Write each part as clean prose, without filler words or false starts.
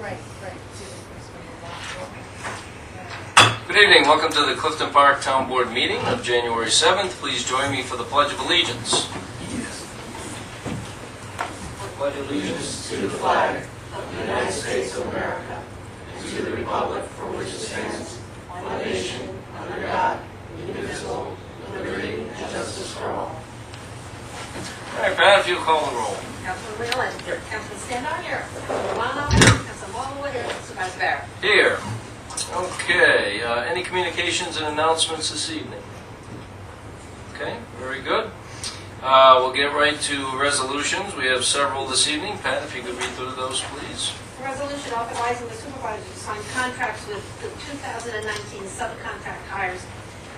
Right. Good evening. Welcome to the Clifton Park Town Board meeting of January 7th. Please join me for the Pledge of Allegiance. Pledge allegiance to the flag of the United States of America and to the republic for which it stands, one nation, under God, indivisible, with liberty and justice for all. All right, Pat, if you'll call the roll. Councilman Wheelan. Here. Councilman Standon. Here. Councilman Romano. Here. Councilman Walloway. Here. Supervisor Barrett. Here. Okay. Any communications and announcements this evening? Okay, very good. We'll get right to resolutions. We have several this evening. Pat, if you could read through those, please. A resolution authorizing the supervisor to sign contracts with the 2019 subcontract hires.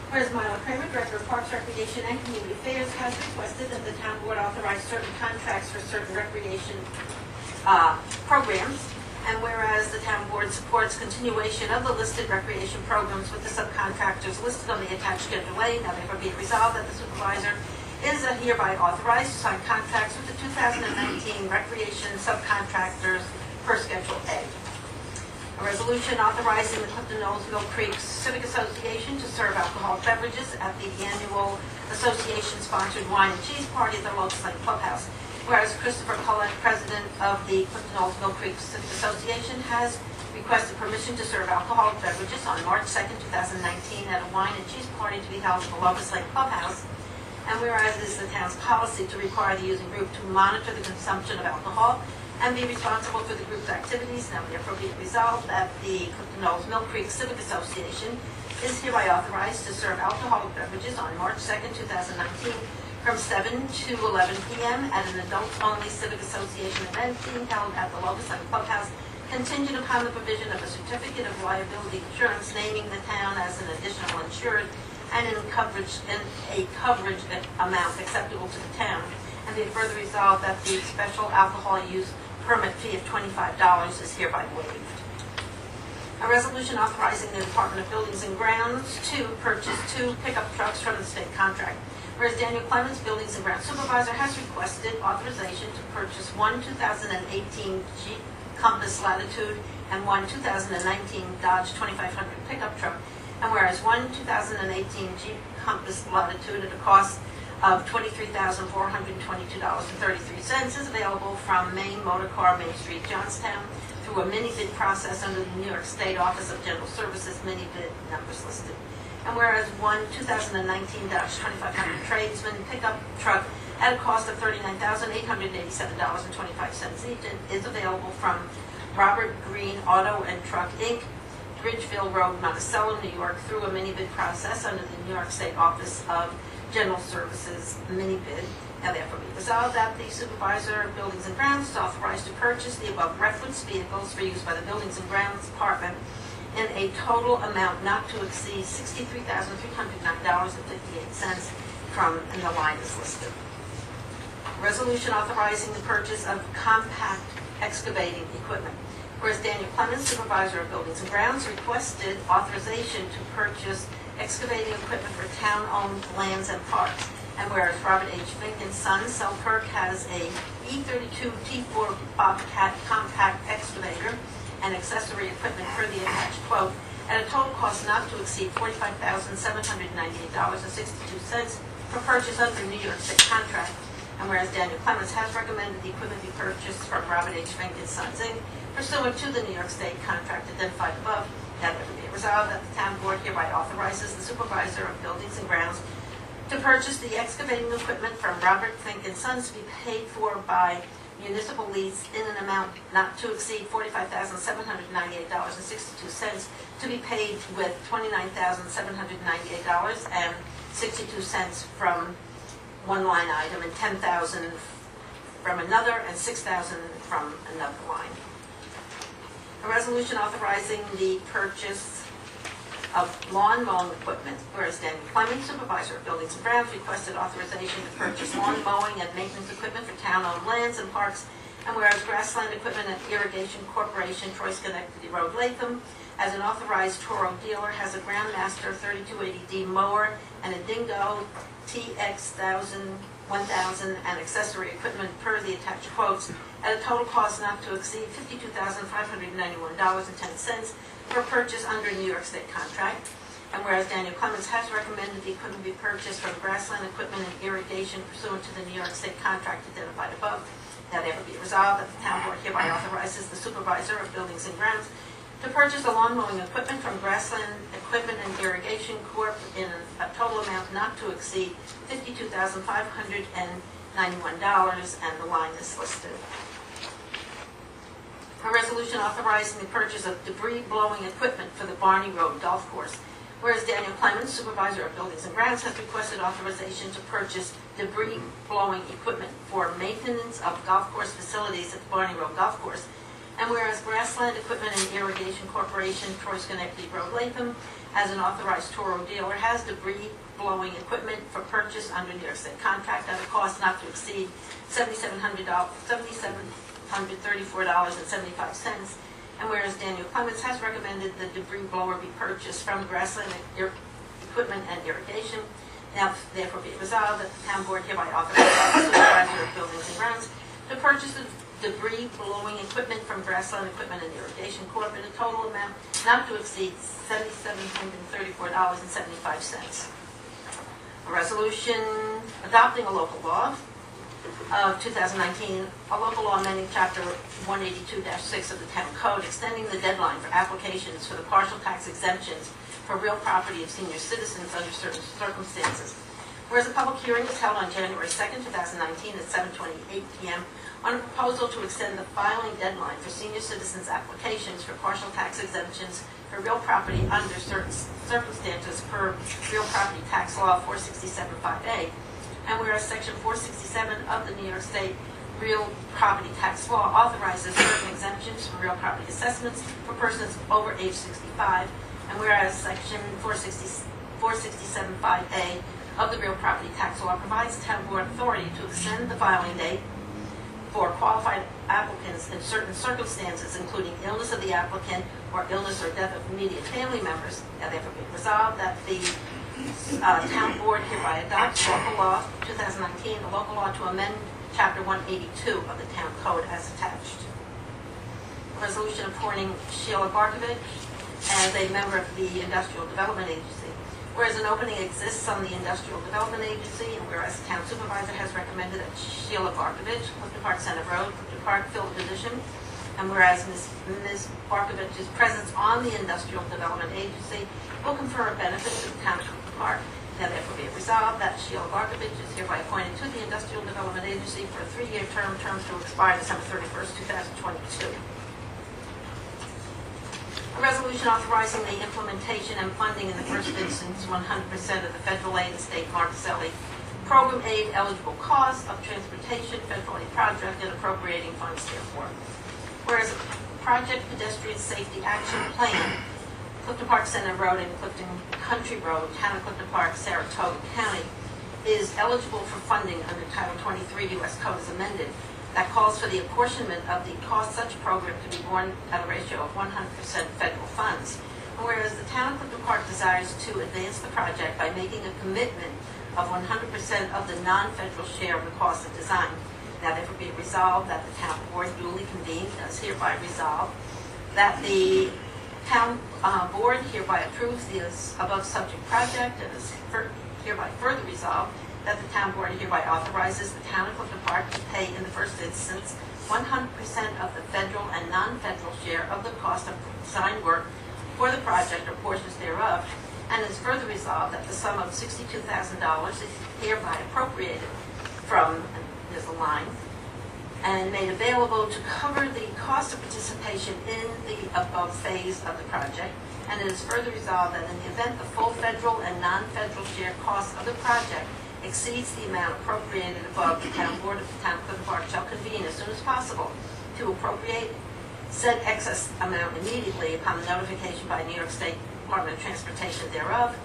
Whereas Myla Kramer, Director of Parks, Recreation, and Community Affairs, has requested that the town board authorize certain contracts for certain recreation programs. And whereas the town board supports continuation of the listed recreation programs with the subcontractors listed on the attached Schedule A, now therefore be it resolved that the supervisor is hereby authorized to sign contracts with the 2019 recreation subcontractors per Schedule A. A resolution authorizing the Clifton Knolls Mill Creek Civic Association to serve alcoholic beverages at the annual association-sponsored wine and cheese party at the Locust Lake Clubhouse. Whereas Christopher Collette, president of the Clifton Knolls Mill Creek Civic Association, has requested permission to serve alcoholic beverages on March 2nd, 2019 at a wine and cheese party to be held at the Locust Lake Clubhouse. And whereas it is the town's policy to require the using group to monitor the consumption of alcohol and be responsible for the group's activities, now therefore be it resolved that the Clifton Knolls Mill Creek Civic Association is hereby authorized to serve alcoholic beverages on March 2nd, 2019 from 7 to 11 p.m. at an adult-only Civic Association event being held at the Locust Lake Clubhouse, contingent upon the provision of a certificate of liability insurance naming the town as an additional insured and a coverage amount acceptable to the town. And be it further resolved that the special alcohol use permit fee of $25 is hereby waived. A resolution authorizing the Department of Buildings and Grounds to purchase 2 pickup trucks from the state contract. Whereas Daniel Clemens, Buildings and Grounds Supervisor, has requested authorization to purchase 1 2018 Jeep Compass Latitude and 1 2019 Dodge 2500 pickup truck. And whereas 1 2018 Jeep Compass Latitude at a cost of $23,422.33 is available from Maine Motor Car Main Street, Johnstown, through a mini bid process under the New York State Office of General Services mini bid numbers listed. And whereas 1 2019 Dodge 2500 Tradesman pickup truck at a cost of $39,887.25 each is available from Robert Green Auto and Truck Inc., Bridgeville Road, Monticello, New York, through a mini bid process under the New York State Office of General Services mini bid. Now therefore be resolved that the Supervisor of Buildings and Grounds is authorized to purchase the above referenced vehicles for use by the Buildings and Grounds Department in a total amount not to exceed $63,309.58 from, and the line is listed. Resolution authorizing the purchase of compact excavating equipment. Whereas Daniel Clemens, Supervisor of Buildings and Grounds, requested authorization to purchase excavating equipment for town-owned lands and parks. And whereas Robert H. Fink and Sons, Selkirk, has a E32 T4 Bobcat compact excavator and accessory equipment per the attached quote at a total cost not to exceed $45,798.62 for purchase under New York State contract. And whereas Daniel Clemens has recommended the equipment be purchased from Robert H. Fink and Sons, Inc., pursuant to the New York State contract identified above, now therefore be resolved that the town board hereby authorizes the Supervisor of Buildings and Grounds to purchase the excavating equipment from Robert Fink and Sons to be paid for by municipal lease in an amount not to exceed $45,798.62 to be paid with $29,798.62 from one line item and $10,000 from another and $6,000 from another line. A resolution authorizing the purchase of lawn mowing equipment, whereas Daniel Clemens, Supervisor of Buildings and Grounds, requested authorization to purchase lawn mowing and maintenance equipment for town-owned lands and parks, and whereas Grassland Equipment and Irrigation Corporation, Troy Schenectady Road, Latham, as an authorized Toro dealer, has a Groundmaster 3280D mower and a Dingo TX 1000 and accessory equipment per the attached quotes at a total cost not to exceed $52,591.10 for purchase under a New York State contract. And whereas Daniel Clemens has recommended the equipment be purchased from Grassland Equipment and Irrigation pursuant to the New York State contract identified above, now therefore be resolved that the town board hereby authorizes the supervisor of buildings and grounds to purchase the lawn mowing equipment from Grassland Equipment and Irrigation Corp. in a total amount not to exceed $52,591, and the line is listed. A resolution authorizing the purchase of debris blowing equipment for the Barney Road Golf Course. Whereas Daniel Clemens, supervisor of buildings and grounds, has requested authorization to purchase debris blowing equipment for maintenance of golf course facilities at the Barney Road Golf Course. And whereas Grassland Equipment and Irrigation Corporation, Troy Schenectady Road, Latham, as an authorized Toro dealer, has debris blowing equipment for purchase under New York State contract at a cost not to exceed $7,734.75. And whereas Daniel Clemens has recommended the debris blower be purchased from Grassland Equipment and Irrigation, now therefore be it resolved that the town board hereby authorizes the supervisor of buildings and grounds to purchase the debris blowing equipment from Grassland Equipment and Irrigation Corp. in a total amount not to exceed $7,734.75. A resolution adopting a local law of 2019, a local law amending Chapter 182-6 of the Town Code, extending the deadline for applications for the partial tax exemptions for real property of senior citizens under certain circumstances. Whereas a public hearing was held on January 2nd, 2019 at 7:28 p.m. on a proposal to extend the filing deadline for senior citizens' applications for partial tax exemptions for real property under certain circumstances per Real Property Tax Law 467(5)(a). And whereas Section 467 of the New York State Real Property Tax Law authorizes certain exemptions for real property assessments for persons over age 65, and whereas Section 467(5)(a) of the Real Property Tax Law provides the town board authority to extend the filing date for qualified applicants in certain circumstances, including illness of the applicant or illness or death of immediate family members. Now therefore be resolved that the town board hereby adopts local law 2019, a local law to amend Chapter 182 of the Town Code as attached. A resolution appointing Sheila Barkovich as a member of the Industrial Development Agency. Whereas an opening exists on the Industrial Development Agency, and whereas the town supervisor has recommended that Sheila Barkovich, Clifton Park Center Road, Clifton Park, fill the position, and whereas Ms. Barkovich's presence on the Industrial Development Agency will confer a benefit to the town of Clifton Park. Now therefore be it resolved that Sheila Barkovich is hereby appointed to the Industrial Development Agency for a 3-year term to expire December 31st, 2022. A resolution authorizing the implementation and funding in the first instance 100% of the federal aid and state Marticelli program aid eligible costs of transportation federal aid project and appropriating funds therefore. Whereas a project pedestrian safety action plan, Clifton Park Center Road and Clifton Country Road, Town of Clifton Park, Saratoga County, is eligible for funding under Title 23 U.S. Code as amended, that calls for the apportionment of the cost such program to be borne at a ratio of 100% federal funds. And whereas the town of Clifton Park desires to advance the project by making a commitment of 100% of the non-federal share of the cost of design. Now therefore be it resolved that the town board duly convened does hereby resolve that the town board hereby approves the above subject project, and is hereby further resolved that the town board hereby authorizes the town of Clifton Park to pay in the first instance 100% of the federal and non-federal share of the cost of design work for the project or portions thereof, and is further resolved that the sum of $62,000 is hereby appropriated from, and there's a line, and made available to cover the cost of participation in the above phase of the project, and it is further resolved that in the event the full federal and non-federal share costs of the project exceeds the amount appropriated above, the town board of the town of Clifton Park shall convene as soon as possible to appropriate said excess amount immediately upon the notification by New York State Department of Transportation thereof,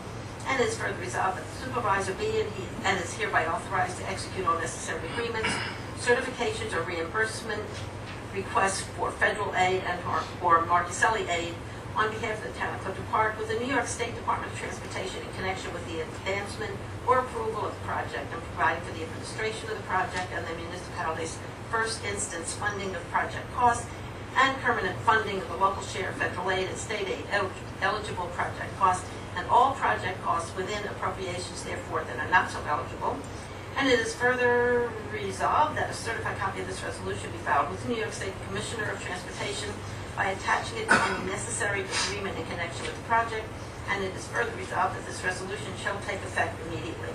and it is further resolved that the supervisor be and is hereby authorized to execute all necessary agreements, certifications, or reimbursement requests for federal aid and or Marticelli aid on behalf of the town of Clifton Park with the New York State Department of Transportation in connection with the advancement or approval of the project and providing for the administration of the project and the municipality's first instance funding of project costs and permanent funding of the local share of federal aid and state aid eligible project costs and all project costs within appropriations therefore that are not so eligible. And it is further resolved that a certified copy of this resolution be filed with the New York State Commissioner of Transportation by attaching it to any necessary agreement in connection with the project. And it is further resolved that this resolution shall take effect immediately.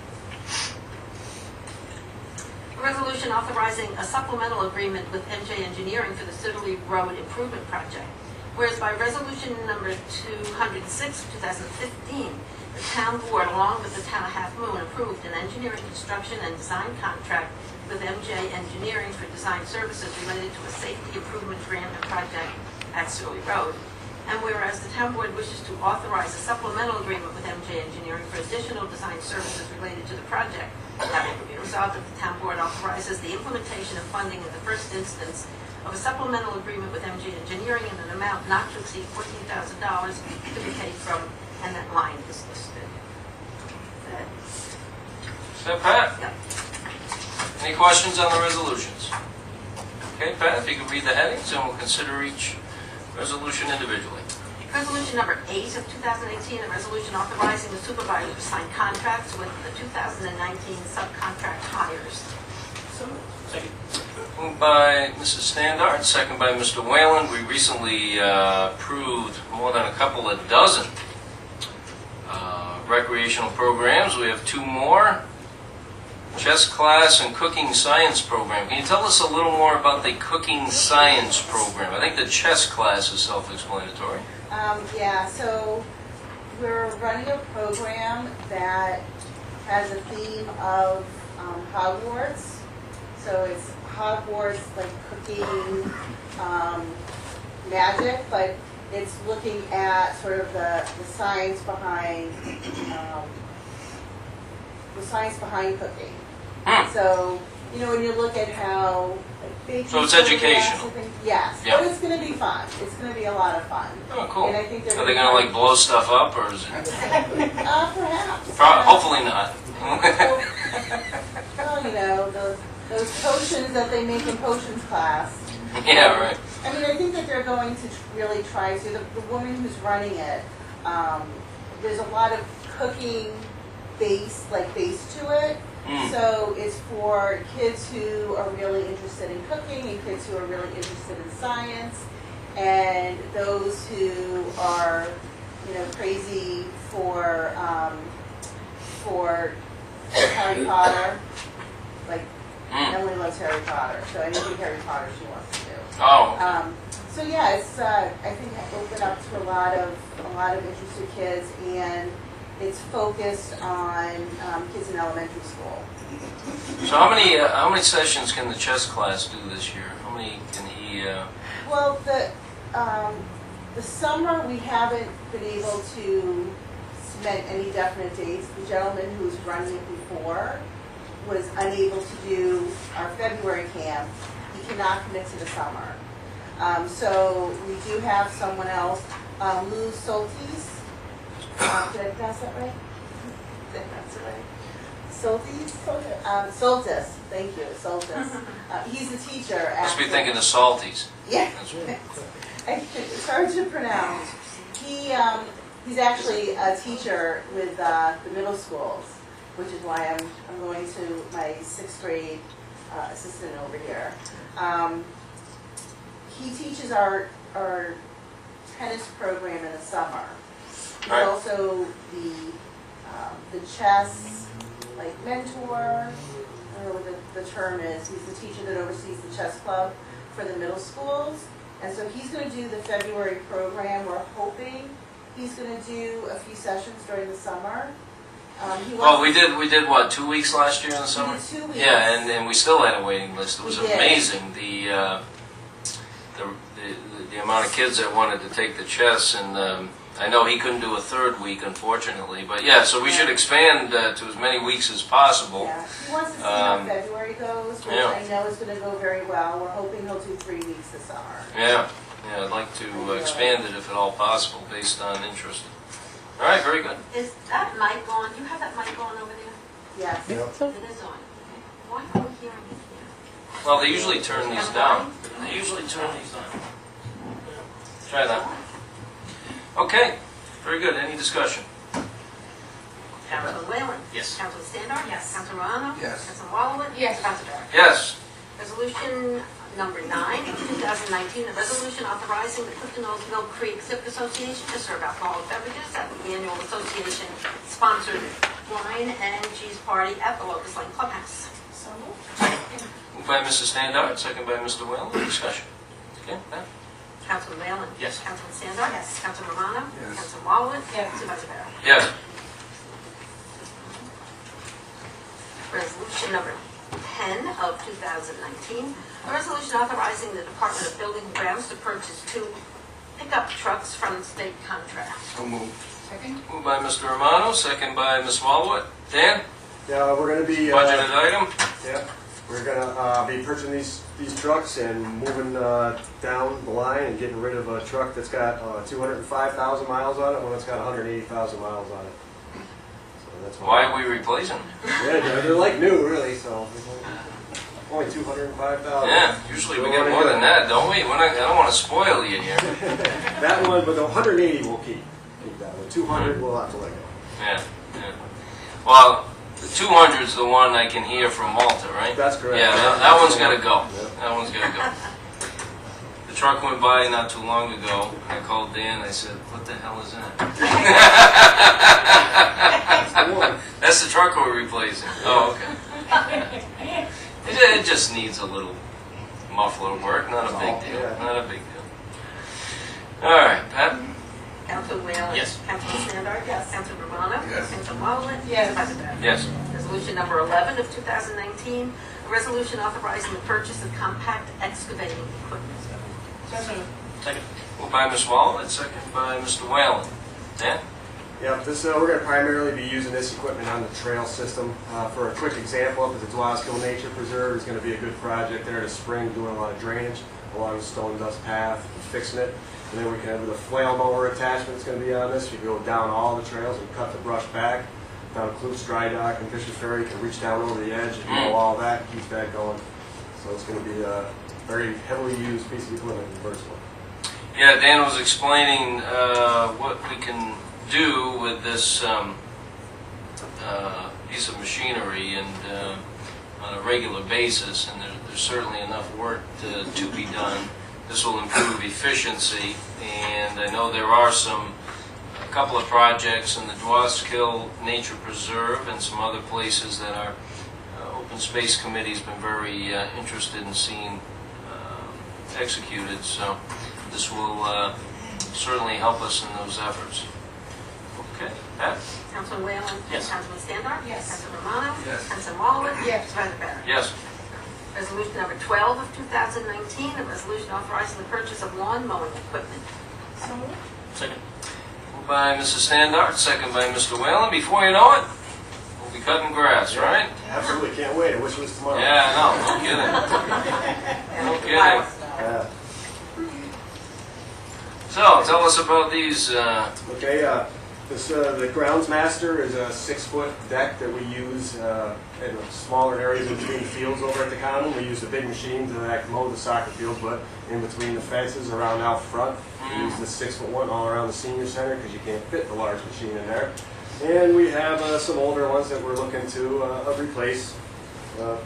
A resolution authorizing a supplemental agreement with MJ Engineering for the Siddeley Road Improvement Project. Whereas by resolution number 206 of 2015, the town board, along with the town of Half Moon, approved an engineering construction and design contract with MJ Engineering for design services related to a safety improvement grant and project at Siddeley Road. And whereas the town board wishes to authorize a supplemental agreement with MJ Engineering for additional design services related to the project, that it be resolved that the town board authorizes the implementation of funding in the first instance of a supplemental agreement with MJ Engineering in an amount not to exceed $14,000 to be paid from, and that line is listed. Is that Pat? Yep. Any questions on the resolutions? Okay, Pat, if you could read the headings and we'll consider each resolution individually. Resolution number 8 of 2018, a resolution authorizing the supervisor to sign contracts with the 2019 subcontract hires. Second. Moved by Mrs. Standard, second by Mr. Whalen. We recently approved more than a couple of dozen recreational programs. We have 2 more. Chess class and cooking science program. Can you tell us a little more about the cooking science program? I think the chess class is self-explanatory. Yeah, so we're running a program that has a theme of Hogwarts. So it's Hogwarts, like cooking magic, but it's looking at sort of the science behind cooking. So, you know, when you look at how baking So it's programs educational. and things- Yes, Yeah. but it's going to be fun. It's going to be a lot of fun. Oh, cool. And I think Are they going to like blow stuff up, or is it? Perhaps. Hopefully not. Well, you know, those potions that they make in potions class. Yeah, right. I mean, I think that they're going to really try to, the woman who's running it, there's a lot of cooking base to it. So it's for kids who are really interested in cooking and kids who are really interested in science and those who are, you know, crazy for Harry Potter. Like, Emily loves Harry Potter, so anything Harry Potter she wants to do. Oh, So yeah, it's I think opened up to a lot of interested kids, and it's focused on kids in elementary school. so how many sessions can the chess class do this year? How many can he? Well, the summer we haven't been able to cement any definite dates. The gentleman who was running it before was unable to do our February camp. He cannot commit to the summer. So we do have someone else, Lou Soltis. Did I pronounce that right? Did I pronounce it right? Soltis, thank you, Soltis. He's a teacher at... Must be thinking of salties. Yeah. That's right. It's hard to pronounce. He's actually a teacher with the middle schools, which is why I'm going to my 6th grade assistant over here. He teaches our tennis program in the summer. He's Right. also the chess mentor. I don't know what the term is. He's the teacher that oversees the chess club for the middle schools. And so he's going to do the February program. We're hoping he's going to do a few sessions during the summer. Well, we did what, 2 weeks last year in the summer? We did 2 weeks. Yeah, and we still had a waiting list. It was We did. amazing the amount of kids that wanted to take the chess, and I know he couldn't do a 3rd week, unfortunately. But yeah, so we should expand to as many weeks as possible. Yeah, he wants to see how February goes, which yeah. I know is going to go very well. We're hoping he'll do 3 weeks this summer. Yeah, Yeah, I'd like to expand it if at all possible, based on interest. All right, very good. Is that mic on? Do you have that mic on over there? Yes. It is on. Why are we hearing it here? Well, they usually turn these down. They usually turn these down. Try that. Okay, very good. Any discussion? Councilman Whalen? Yes. Councilman Standar? Yes. Councilman Morano? Yes. Councilman Walowitz? Yes. Councilman Barry? Yes. Resolution number 9, 2019, a resolution authorizing the Clifton Knolls Mill Creek Civic Association to serve alcoholic beverages at the annual association-sponsored wine and cheese party at the Locust Lane Clubhouse. So moved. Moved by Mrs. Standard, second by Mr. Whalen. Discussion. Okay, Pat? Councilman Whalen? Yes. Councilman Standar? Yes. Councilman Romano? Yes. Councilman Walowitz? Yes. Supervisor Barry? Yes. Resolution number 10 of 2019, a resolution authorizing the Department of Building and Grounds to purchase 2 pickup trucks from state contract. So moved. Second? Moved by Mr. Romano, second by Ms. Walowit. Dan, Yeah, we're gonna be, budgeted item? yeah, we're gonna be purchasing these trucks and moving down the line and getting rid of a truck that's got 205,000 miles on it, one that's got 180,000 miles on it. So that's Why are we replacing? Yeah, they're like new, really. So only 205,000. Yeah, usually we get more than that, don't we? I don't want to spoil you here. That one, but the 180 we'll keep that one. 200 we'll have to let go. Yeah, yeah. Well, the 200 is the one I can hear from Malta, right? That's correct. Yeah, that one's got to go. Yep. That one's got to go. The truck went by not too long ago. I called Dan. I said, "What the hell is that?" That's the one. That's the truck we're replacing. Oh, okay. It just needs a little muffler work. Not a big deal. Yeah. Not a big deal. All right, Pat. Councilman Whalen? Yes. Councilman Standar? Yes. Councilman Romano? Yes. Councilman Walowitz? Yes. Supervisor Barry? Yes. Resolution number 11 of 2019, a resolution authorizing the purchase of compact excavating equipment. So moved. Second. Moved by Ms. Wallen, second by Mr. Whalen. Dan? Yeah, this we're going to primarily be using this equipment on the trail system. For a quick example, up at the Dwaskill Nature Preserve is going to be a good project there this spring, doing a lot of drainage along the stone dust path, fixing it. And then we can have with a flail mower attachment that's going to be on this. You go down all the trails and cut the brush back. Down Kloops Dry Dock and Fisher Ferry, you can reach down over the edge and mow all that, keep that going. So it's going to be a very heavily used piece of equipment in Burnsville. Yeah, Dan was explaining what we can do with this piece of machinery and on a regular basis, and there's certainly enough work to be done. This will improve efficiency, and I know there are a couple of projects in the Dwaskill Nature Preserve and some other places that our Open Space Committee's been very interested in seeing executed, so this will certainly help us in those efforts. Okay, Pat? Councilman Whalen? Yes. Councilman Standar? Yes. Councilman Romano? Yes. Councilman Walowitz? Yes. Supervisor Barry? Yes. Resolution number 12 of 2019, a resolution authorizing the purchase of lawn mowing equipment. So moved. Second. Moved by Mrs. Standard, second by Mr. Whalen. Before you know it, we'll be cutting grass, right? Absolutely, can't wait. I wish it was tomorrow. Yeah, no kidding. No kidding. Yeah. So, tell us about these. Okay, the Groundsmaster is a 6-foot deck that we use in smaller areas in between fields over at the common. We use a big machine to mow the soccer field, but in between the fences around out front, we use the 6-foot one all around the senior center because you can't fit the large machine in there. And we have some older ones that we're looking to replace.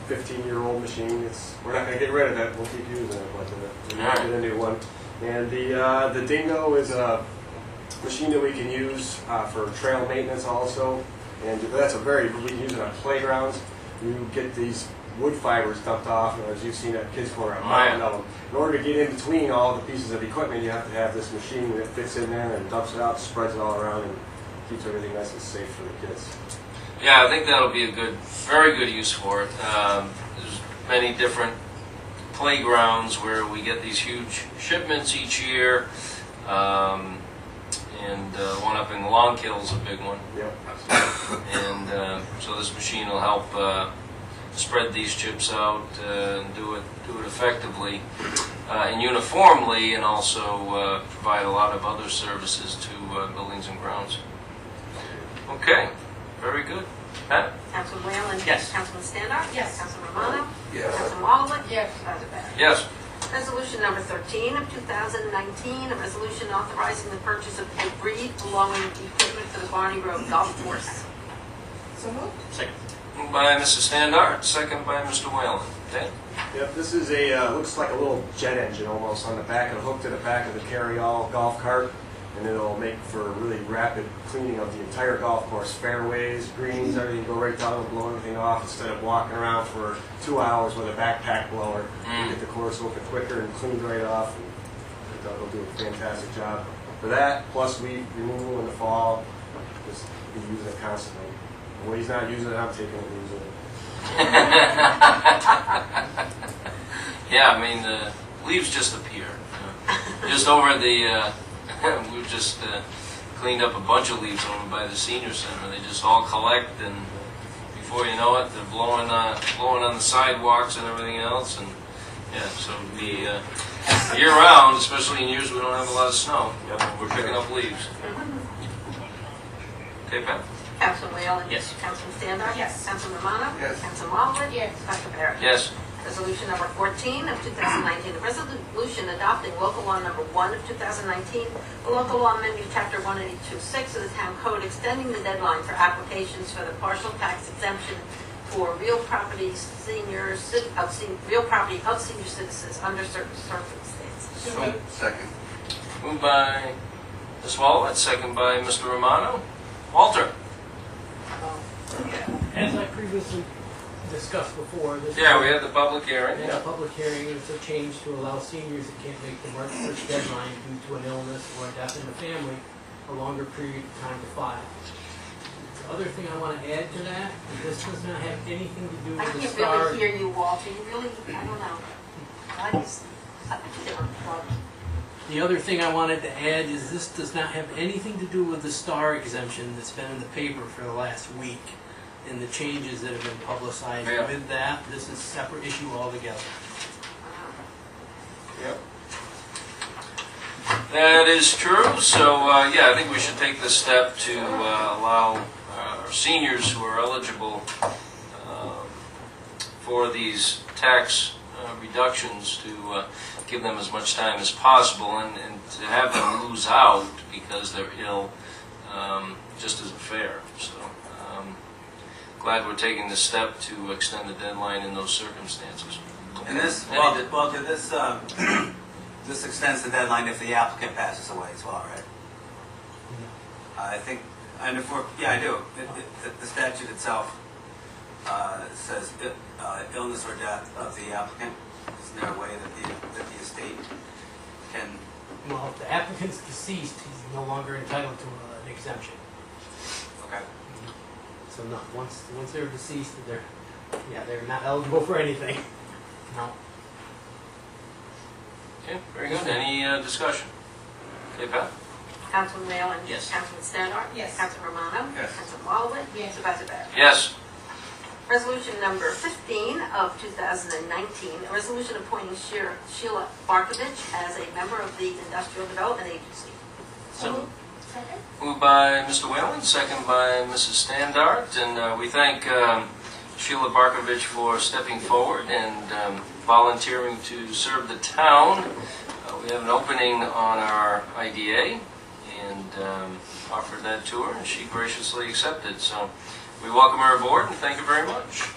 15-year-old machine. We're not going to get rid of it. We'll keep using it, but we're going to get a new one. And the Dingo is a machine that we can use for trail maintenance also. And that's we can use it on playgrounds. You get these wood fibers dumped off, and as you've seen at Kids Corner, a mountain of them. In order to get in between all the pieces of equipment, you have to have this machine that fits in there and dumps it out, spreads it all around, and keeps everything nice and safe for the kids. Yeah, I think that'll be a very good use for it. There's many different playgrounds where we get these huge shipments each year, and one up in Long Kill's a big one. Yep. And so this machine will help spread these chips out and do it effectively and uniformly, and also provide a lot of other services to buildings and grounds. Okay, very good. Pat? Councilman Whalen? Yes. Councilman Standart? Yes. Councilman Romano? Yes. Councilman Waldeck? Yes. Supervisor Barry? Yes. Resolution number 13 of 2019, a resolution authorizing the purchase of a breed belonging to equipment for the Barney Road Golf Course. So moved. Second. Moved by Mrs. Standart, second by Mr. Whalen. Dan? Yep, this is looks like a little jet engine almost on the back of the hook to the back of the carry-all golf cart, and it'll make for really rapid cleaning of the entire golf course, fairways, greens, everything, go right down and blow everything off instead of walking around for 2 hours with a backpack blower. You get the course open quicker and cleaned right off, and it'll do a fantastic job for that, plus weed removal in the fall. Just be using it constantly. And when he's not using it, I'm taking it and using it. Yeah, I mean, the leaves just appear. Just over the, we've just cleaned up a bunch of leaves over by the senior center. They just all collect, and before you know it, they're blowing on the sidewalks and everything else. And yeah, so the year round, especially in years we don't have a lot of snow, we're picking up leaves. Okay, Pat? Councilman Whalen? Yes. Councilman Standart? Yes. Councilman Romano? Yes. Councilman Waldeck? Yes. Supervisor Barry? Yes. Resolution number 14 of 2019, a resolution adopting local law number 1 of 2019, the local law amending chapter 182.6 of the town code, extending the deadline for applications for the partial tax exemption for real property real property of senior citizens under certain circumstances. So moved. Second. Moved by Ms. Wallet, second by Mr. Romano. Walter? As I previously discussed before, this Yeah, we had the public hearing. in a public hearing, it's a change to allow seniors that can't make the March 1st deadline due to an illness or a death in the family a longer period of time to file. The other thing I want to add to that is this does not have anything to do I with the can't star. really hear you, Walter. You really, I don't know. That is a different club. The other thing I wanted to add is this does not have anything to do with the star exemption that's been in the paper for the last week and the changes that have been publicized Yeah. with that. This is a separate issue altogether. Yep. That is true. So, yeah, I think we should take this step to allow our seniors who are eligible for these tax reductions to give them as much time as possible, and to have them lose out because they're ill just isn't fair. So, glad we're taking this step to extend the deadline in those circumstances. And this, Any well, di- this, this extends the deadline if the applicant passes away as well, right? I think, and if we're, yeah, I do. The statute itself says illness or death of the applicant. Isn't there a way that the estate can? Well, if the applicant's deceased, he's no longer entitled to an exemption. Okay. So no, once they're deceased, they're not eligible for anything. No. Okay, very good. Any discussion? Okay, Pat? Councilman Whalen? Yes. Councilman Standart? Yes. Councilman Romano? Yes. Councilman Waldeck? Yes. Supervisor Barry? Yes. Resolution number 15 of 2019, a resolution appointing Sheila Barkovich as a member of the Industrial Development Agency. So moved. Second. Moved by Mr. Whalen, second by Mrs. Standart, and we thank Sheila Barkovich for stepping forward and volunteering to serve the town. We have an opening on our IDA, and offered that to her, and she graciously accepted. So we welcome her aboard and thank you very much.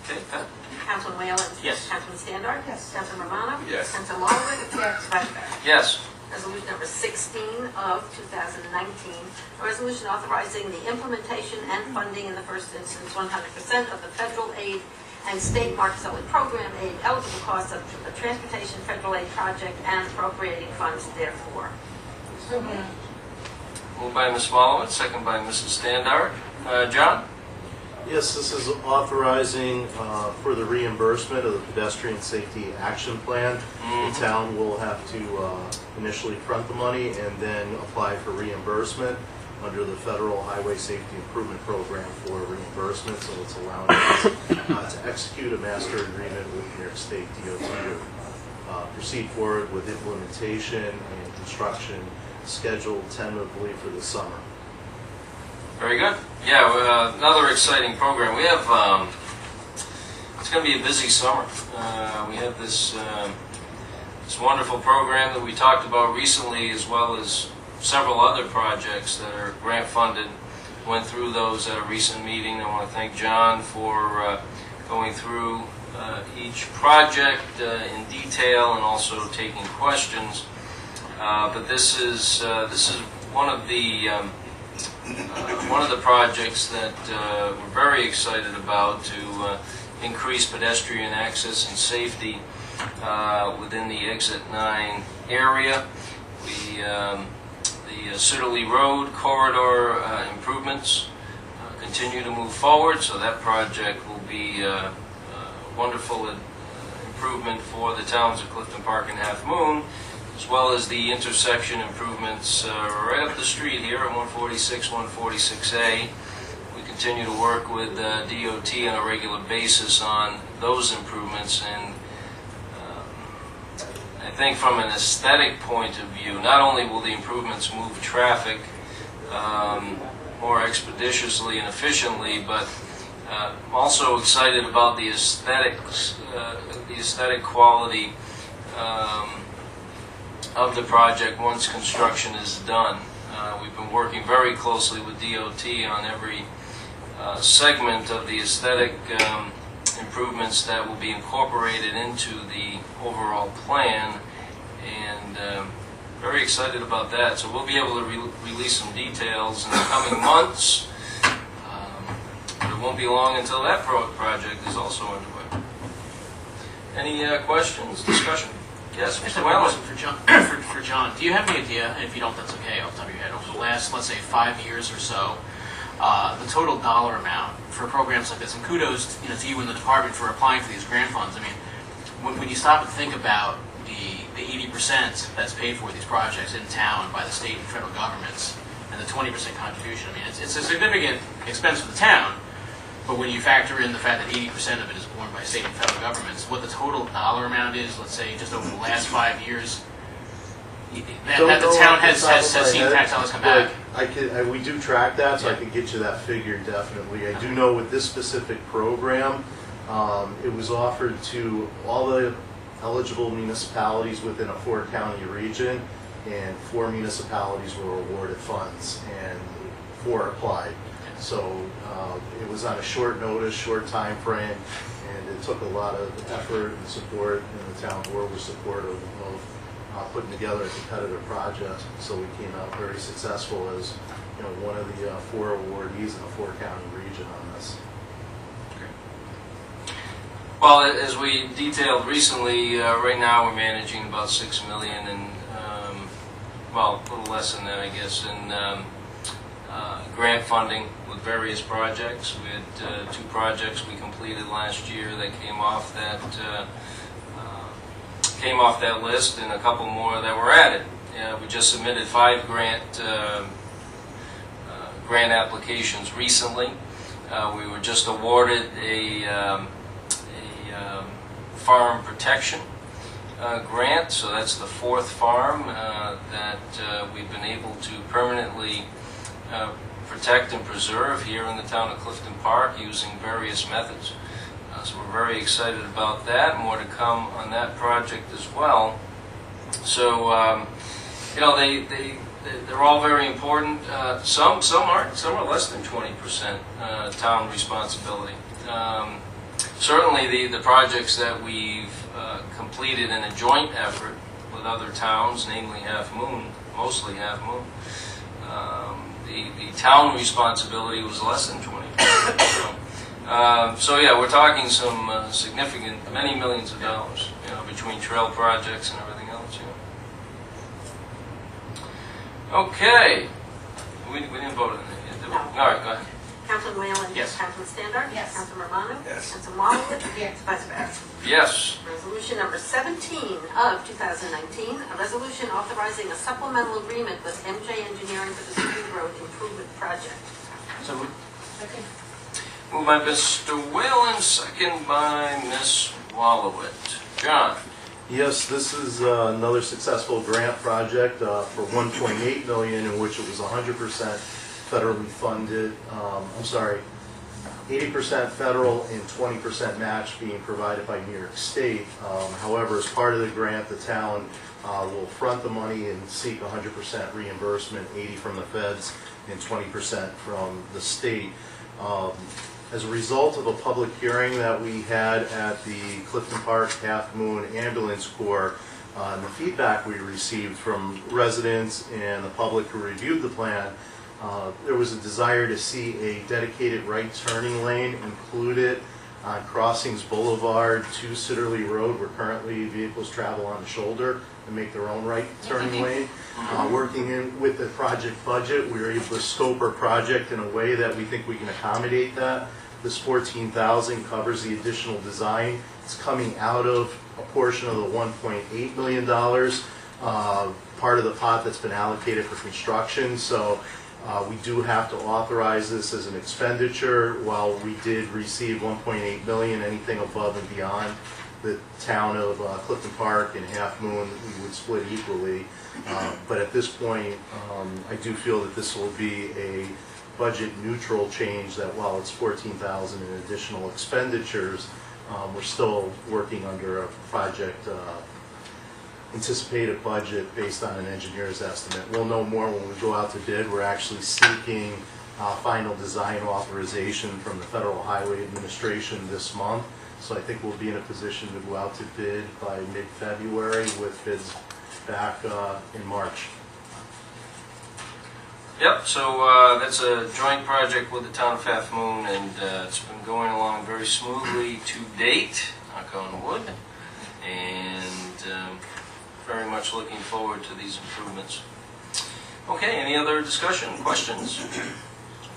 Okay, Pat? Councilman Whalen? Yes. Councilman Standart? Yes. Councilman Romano? Yes. Councilman Waldeck? Yes. Supervisor Barry? Yes. Resolution number 16 of 2019, a resolution authorizing the implementation and funding in the first instance 100% of the federal aid and state Mark-Sully program aid eligible costs of the transportation federal aid project and appropriating funds therefore. So moved. Moved by Ms. Swallowitz, second by Mrs. Standart. John? Yes, this is authorizing for the reimbursement of the pedestrian safety action plan. The town will have to initially front the money and then apply for reimbursement. under the Federal Highway Safety Improvement Program for reimbursement, so it's allowing us to execute a master agreement with New York State DOT to proceed forward with implementation and construction scheduled tentatively for the summer. Very good. Yeah, another exciting program. We have, it's going to be a busy summer. We have this wonderful program that we talked about recently, as well as several other projects that are grant funded. Went through those at a recent meeting. I want to thank John for going through each project in detail and also taking questions. But this is one of the projects that we're very excited about to increase pedestrian access and safety within the Exit 9 area. The Sitterly Road corridor improvements continue to move forward, so that project will be a wonderful improvement for the towns of Clifton Park and Half Moon, as well as the intersection improvements right up the street here at 146, 146A. We continue to work with DOT on a regular basis on those improvements, and I think from an aesthetic point of view, not only will the improvements move traffic more expeditiously and efficiently, but I'm also excited about the aesthetics, the aesthetic quality of the project once construction is done. We've been working very closely with DOT on every segment of the aesthetic improvements that will be incorporated into the overall plan, and very excited about that. So we'll be able to release some details in the coming months. But it won't be long until that project is also underway. Any questions, discussion? Yes, I just Mr. have a Whalen. question for John. For John, do you have any idea, and if you don't, that's okay, off the top of your head, over the last, let's say, 5 years or so, the total dollar amount for programs like this? And kudos, to you and the department for applying for these grant funds. I mean, when you stop and think about the 80% that's paid for these projects in town by the state and federal governments, and the 20% contribution, I mean, it's a significant expense for the town. But when you factor in the fact that 80% of it is borne by state and federal governments, what the total dollar amount is, let's say, just over the last 5 years, that the town has seen tax dollars come back. We do track that, so I Yeah. can get you that figure definitely. I do know with this specific program, it was offered to all the eligible municipalities within a 4-county region, and 4 municipalities were awarded funds, and 4 applied. So it was on a short notice, short time frame, and it took a lot of effort and support, and the town board was supportive of putting together a competitive project. So we came out very successful as one of the 4 awardees in a 4-county region on this. Well, as we detailed recently, right now we're managing about $6 million, and well, a little less than that, I guess, in grant funding with various projects. We had 2 projects we completed last year that came off that list, and a couple more that were added. We just submitted 5 grant applications recently. We were just awarded a farm protection grant, so that's the 4th farm that we've been able to permanently protect and preserve here in the town of Clifton Park using various methods. So we're very excited about that. More to come on that project as well. So they're all very important. Some aren't. Some are less than 20% town responsibility. Certainly the projects that we've completed in a joint effort with other towns, namely Half Moon, mostly Half Moon, the town responsibility was less than 20%. So yeah, we're talking some significant, many millions of dollars, between trail projects and everything else. Okay, we didn't vote on that yet, did we? All right, go ahead. Councilman Whalen? Yes. Councilman Standard? Yes. Councilman Romano? Yes. Councilman Marlwood? Yes. Vice Mayor? Yes. Resolution number 17 of 2019, a resolution authorizing a supplemental agreement with MJ Engineering for the Street Road Improvement Project. So moved. Second. Moved by Mr. Whalen, second by Ms. Wallowit. John? Yes, this is another successful grant project for $1.8 million, in which it was 100% federally funded. 80% federal and 20% match being provided by New York State. However, as part of the grant, the town will front the money and seek 100% reimbursement, 80 from the feds and 20% from the state. As a result of a public hearing that we had at the Clifton Park Half Moon Ambulance Corps, and the feedback we received from residents and the public who reviewed the plan, there was a desire to see a dedicated right turning lane included on Crossings Boulevard to Sitterly Road, where currently vehicles travel on the shoulder and make their own right turning lane. Working in with the project budget, we were able to scope our project in a way that we think we can accommodate that. This $14,000 covers the additional design. It's coming out of a portion of the $1.8 million, part of the pot that's been allocated for construction. So we do have to authorize this as an expenditure. While we did receive $1.8 million, anything above and beyond the town of Clifton Park and Half Moon, we would split equally. But at this point, I do feel that this will be a budget neutral change, that while it's $14,000 in additional expenditures, we're still working under a project anticipated budget based on an engineer's estimate. We'll know more when we go out to bid. We're actually seeking final design authorization from the Federal Highway Administration this month. So I think we'll be in a position to go out to bid by mid-February with bids back in March. Yep, so that's a joint project with the town of Half Moon, and it's been going along very smoothly to date, knock on wood, and very much looking forward to these improvements. Okay, any other discussion, questions?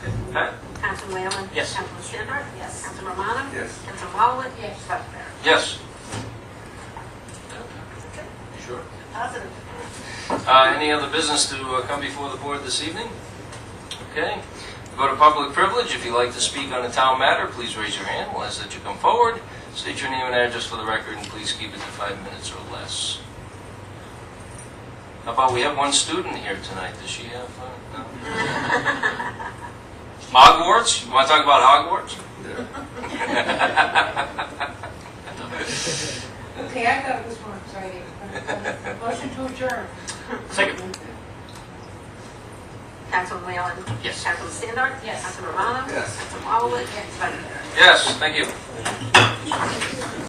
Okay, Pat? Councilman Whalen? Yes. Councilman Standard? Yes. Councilman Romano? Yes. Councilman Marlwood? Yes. Vice Mayor? Yes. Sure. Positive. Any other business to come before the board this evening? Okay. Go to public privilege. If you'd like to speak on a town matter, please raise your hand. We'll ask that you come forward. State your name and address for the record, and please keep it to 5 minutes or less. How about we have one student here tonight? Does she have? No? Hogwarts? You want to talk about Hogwarts? Okay, I thought it was more exciting. Motion to adjourn. Second. Councilman Whalen? Yes. Councilman Standard? Yes. Councilman Romano? Yes. Councilman Marlwood? Vice Mayor? Yes, thank you.